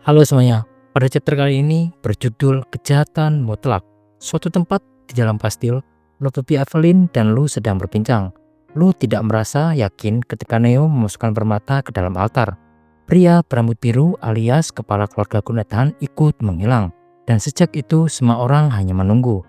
Halo semuanya, pada chapter kali ini berjudul Kejahatan Mutlak. Suatu tempat di dalam kastil, Baby Evelyn dan Lu sedang berbincang. Lu tidak merasa yakin ketika Neo memasukkan permata ke dalam altar. Pria berambut biru alias kepala keluarga Gunatan ikut menghilang. Dan sejak itu semua orang hanya menunggu.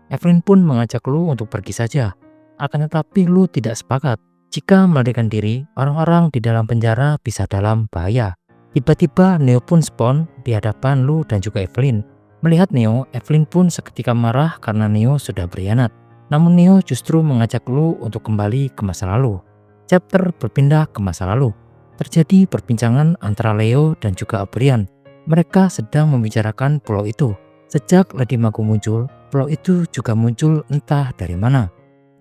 Evelyn pun mengajak Lu untuk pergi saja. Akan tetapi Lu tidak sepakat. Jika melarikan diri, orang-orang di dalam penjara bisa dalam bahaya. Tiba-tiba Neo pun spawn di hadapan Lu dan juga Evelyn. Melihat Neo, Evelyn pun seketika marah karena Neo sudah berkhianat. Namun Neo justru mengajak Lu untuk kembali ke masa lalu. Chapter berpindah ke masa lalu. Terjadi perbincangan antara Leo dan juga Abrian. Mereka sedang membicarakan pulau itu. Sejak Lady Magu muncul, pulau itu juga muncul entah dari mana.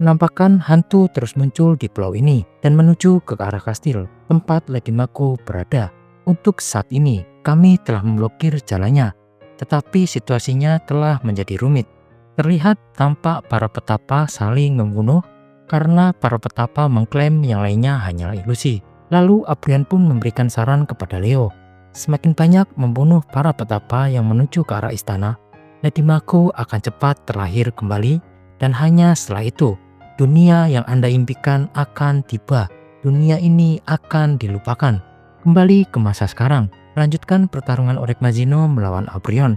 Menampakkan hantu terus muncul di pulau ini dan menuju ke arah kastil tempat Lady Magu berada. Untuk saat ini, kami telah memblokir jalannya, tetapi situasinya telah menjadi rumit. Terlihat tampak para petapa saling membunuh karena para petapa mengklaim yang lainnya hanyalah ilusi. Lalu Abrian pun memberikan saran kepada Leo. Semakin banyak membunuh para petapa yang menuju ke arah istana, Lady Magu akan cepat terlahir kembali dan hanya setelah itu, dunia yang Anda impikan akan tiba. Dunia ini akan dilupakan. Kembali ke masa sekarang, melanjutkan pertarungan Urek Mazino melawan Abrion.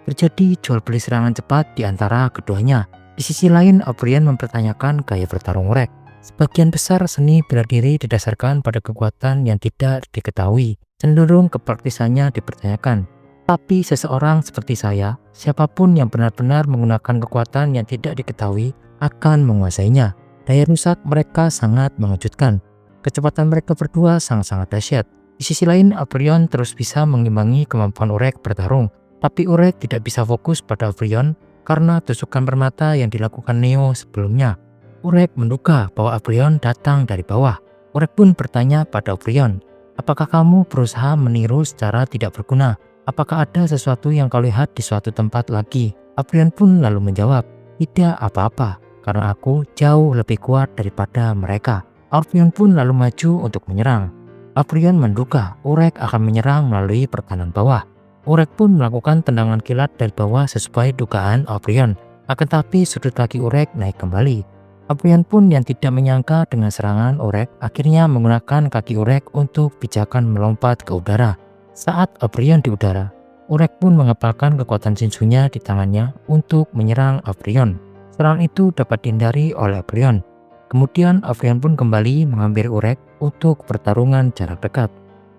Terjadi jual beli serangan cepat di antara keduanya. Di sisi lain, Abrion mempertanyakan gaya bertarung Urek. Sebagian besar seni bela diri didasarkan pada kekuatan yang tidak diketahui, cenderung kepraktisannya dipertanyakan. Tapi seseorang seperti saya, siapapun yang benar-benar menggunakan kekuatan yang tidak diketahui akan menguasainya. Daya rusak mereka sangat mengejutkan. Kecepatan mereka berdua sangat-sangat dahsyat. Di sisi lain, Abrion terus bisa mengimbangi kemampuan Urek bertarung. Tapi Urek tidak bisa fokus pada Abrion karena tusukan permata yang dilakukan Neo sebelumnya. Urek menduga bahwa Abrion datang dari bawah. Urek pun bertanya pada Abrion, apakah kamu berusaha meniru secara tidak berguna? Apakah ada sesuatu yang kau lihat di suatu tempat lagi? Abrion pun lalu menjawab, tidak apa-apa, karena aku jauh lebih kuat daripada mereka. Abrion pun lalu maju untuk menyerang. Abrion menduga Urek akan menyerang melalui pertahanan bawah. Urek pun melakukan tendangan kilat dari bawah sesuai dugaan Abrion. Akan tapi sudut kaki Urek naik kembali. Abrion pun yang tidak menyangka dengan serangan Urek akhirnya menggunakan kaki Urek untuk pijakan melompat ke udara. Saat Abrion di udara, Urek pun mengepalkan kekuatan Shinsu-nya di tangannya untuk menyerang Abrion. Serangan itu dapat dihindari oleh Abrion. Kemudian Abrion pun kembali mengambil Urek untuk pertarungan jarak dekat.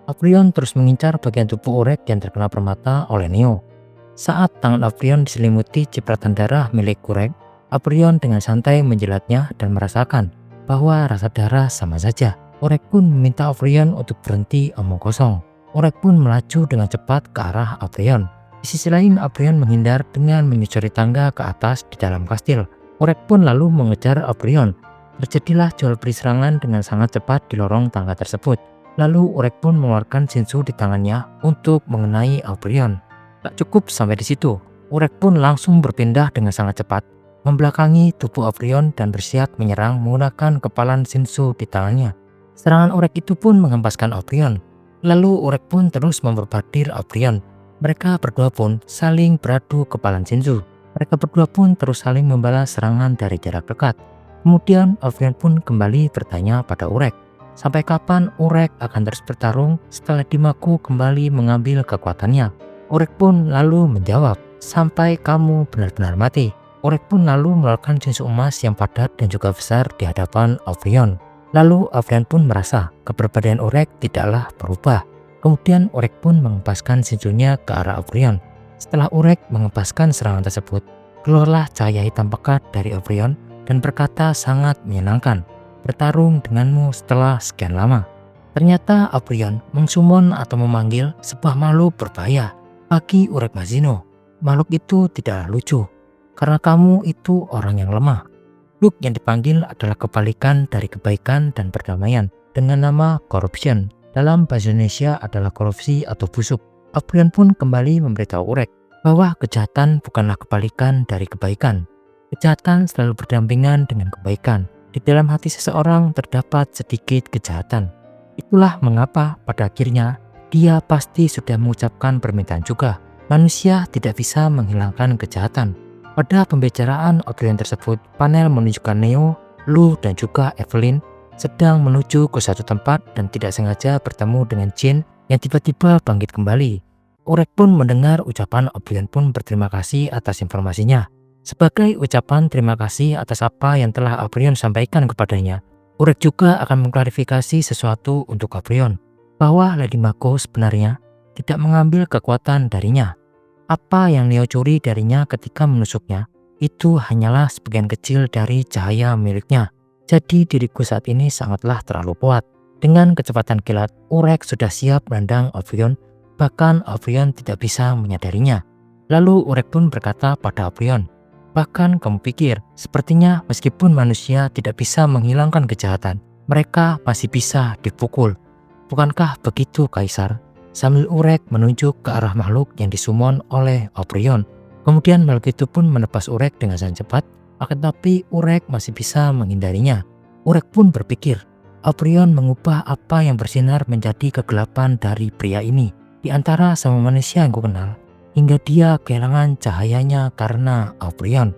Abrion terus mengincar bagian tubuh Urek yang terkena permata oleh Neo. Saat tangan Abrion diselimuti cipratan darah milik Urek, Abrion dengan santai menjilatnya dan merasakan bahwa rasa darah sama saja. Urek pun meminta Abrion untuk berhenti omong kosong. Urek pun melaju dengan cepat ke arah Abrion. Di sisi lain, Abrion menghindar dengan menyusuri tangga ke atas di dalam kastil. Urek pun lalu mengejar Abrion. Terjadilah jual beli serangan dengan sangat cepat di lorong tangga tersebut. Lalu Urek pun mengeluarkan Shinsu di tangannya untuk mengenai Abrion. Tak cukup sampai di situ, Urek pun langsung berpindah dengan sangat cepat, membelakangi tubuh Abrion dan bersiap menyerang menggunakan kepalan Shinsu di tangannya. Serangan Urek itu pun menghempaskan Abrion. Lalu Urek pun terus memperbadir Abrion. Mereka berdua pun saling beradu kepalan Shinsu. Mereka berdua pun terus saling membalas serangan dari jarak dekat. Kemudian Abrion pun kembali bertanya pada Urek, sampai kapan Urek akan terus bertarung setelah Lady Magu kembali mengambil kekuatannya? Urek pun lalu menjawab, sampai kamu benar-benar mati. Urek pun lalu mengeluarkan Shinsu emas yang padat dan juga besar di hadapan Abrion. Lalu Abrion pun merasa keberadaan Urek tidaklah berubah. Kemudian Urek pun mengempaskan Shinsu-nya ke arah Abrion. Setelah Urek mengempaskan serangan tersebut, keluarlah cahaya hitam pekat dari Abrion dan berkata sangat menyenangkan, bertarung denganmu setelah sekian lama. Ternyata Abrion mensumon atau memanggil sebuah makhluk berbahaya. Bagi Urek Mazino, makhluk itu tidaklah lucu, karena kamu itu orang yang lemah. Makhluk yang dipanggil adalah kebalikan dari kebaikan dan perdamaian, dengan nama corruption. Dalam bahasa Indonesia adalah korupsi atau busuk. Abrion pun kembali memberitahu Urek bahwa kejahatan bukanlah kebalikan dari kebaikan. Kejahatan selalu berdampingan dengan kebaikan. Di dalam hati seseorang terdapat sedikit kejahatan. Itulah mengapa pada akhirnya dia pasti sudah mengucapkan permintaan juga. Manusia tidak bisa menghilangkan kejahatan. Pada pembicaraan O'Brien tersebut, panel menunjukkan Neo, Lu, dan juga Evelyn sedang menuju ke suatu tempat dan tidak sengaja bertemu dengan Jin yang tiba-tiba bangkit kembali. Urek pun mendengar ucapan O'Brien pun berterima kasih atas informasinya. Sebagai ucapan terima kasih atas apa yang telah O'Brien sampaikan kepadanya, Urek juga akan mengklarifikasi sesuatu untuk O'Brien, bahwa Lady Mako sebenarnya tidak mengambil kekuatan darinya. Apa yang Neo curi darinya ketika menusuknya, itu hanyalah sebagian kecil dari cahaya miliknya. Jadi diriku saat ini sangatlah terlalu kuat. Dengan kecepatan kilat, Urek sudah siap menendang O'Brien, bahkan O'Brien tidak bisa menyadarinya. Lalu Urek pun berkata pada O'Brien, bahkan kamu pikir, sepertinya meskipun manusia tidak bisa menghilangkan kejahatan, mereka masih bisa dipukul. Bukankah begitu, Kaisar? Sambil Urek menunjuk ke arah makhluk yang disummon oleh O'Brien. Kemudian makhluk itu pun menepas Urek dengan sangat cepat, akan tetapi Urek masih bisa menghindarinya. Urek pun berpikir, O'Brien mengubah apa yang bersinar menjadi kegelapan dari pria ini di antara semua manusia yang kukenal, hingga dia kehilangan cahayanya karena O'Brien.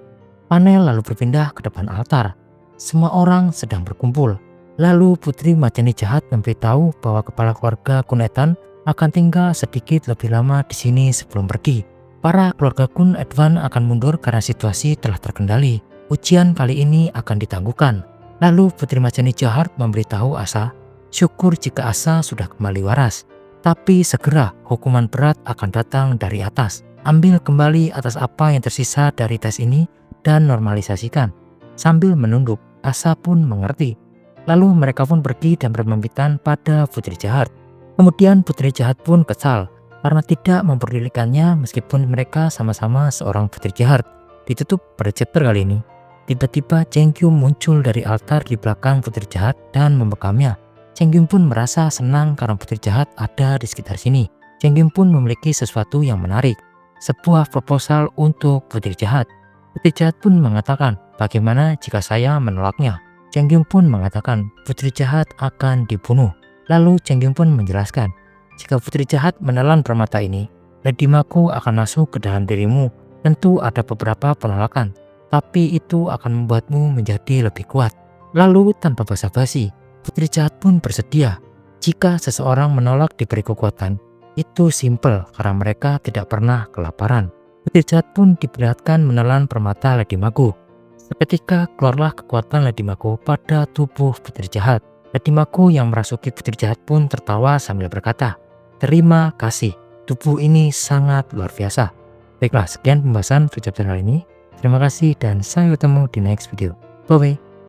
Panel lalu berpindah ke depan altar. Semua orang sedang berkumpul. Lalu Putri Majani Jahat memberitahu bahwa kepala keluarga Kunetan akan tinggal sedikit lebih lama di sini sebelum pergi. Para keluarga Kun Edwan akan mundur karena situasi telah terkendali. Ujian kali ini akan ditangguhkan. Lalu Putri Majani Jahat memberitahu Asa, syukur jika Asa sudah kembali waras. Tapi segera hukuman berat akan datang dari atas. Ambil kembali atas apa yang tersisa dari tes ini dan normalisasikan. Sambil menunduk, Asa pun mengerti. Lalu mereka pun pergi dan berpamitan pada Putri Jahat. Kemudian Putri Jahat pun kesal karena tidak memperdulikannya meskipun mereka sama-sama seorang Putri Jahat. Ditutup pada chapter kali ini. Tiba-tiba Cheng Kyum muncul dari altar di belakang Putri Jahat dan memegamnya. Cheng Kyum pun merasa senang karena Putri Jahat ada di sekitar sini. Cheng Kyum pun memiliki sesuatu yang menarik, sebuah proposal untuk Putri Jahat. Putri Jahat pun mengatakan, bagaimana jika saya menolaknya? Cheng Kyum pun mengatakan Putri Jahat akan dibunuh. Lalu Cheng Kyum pun menjelaskan, jika Putri Jahat menelan permata ini, Lady Mako akan masuk ke dalam dirimu. Tentu ada beberapa penolakan, tapi itu akan membuatmu menjadi lebih kuat. Lalu tanpa basa-basi, Putri Jahat pun bersedia. Jika seseorang menolak diberi kekuatan, itu simpel karena mereka tidak pernah kelaparan. Putri Jahat pun diperlihatkan menelan permata Lady Mako. Seketika keluarlah kekuatan Lady Mako pada tubuh Putri Jahat. Lady Mako yang merasuki Putri Jahat pun tertawa sambil berkata, terima kasih, tubuh ini sangat luar biasa. Baiklah, sekian pembahasan untuk chapter kali ini. Terima kasih dan sampai ketemu di next video. Bye-bye.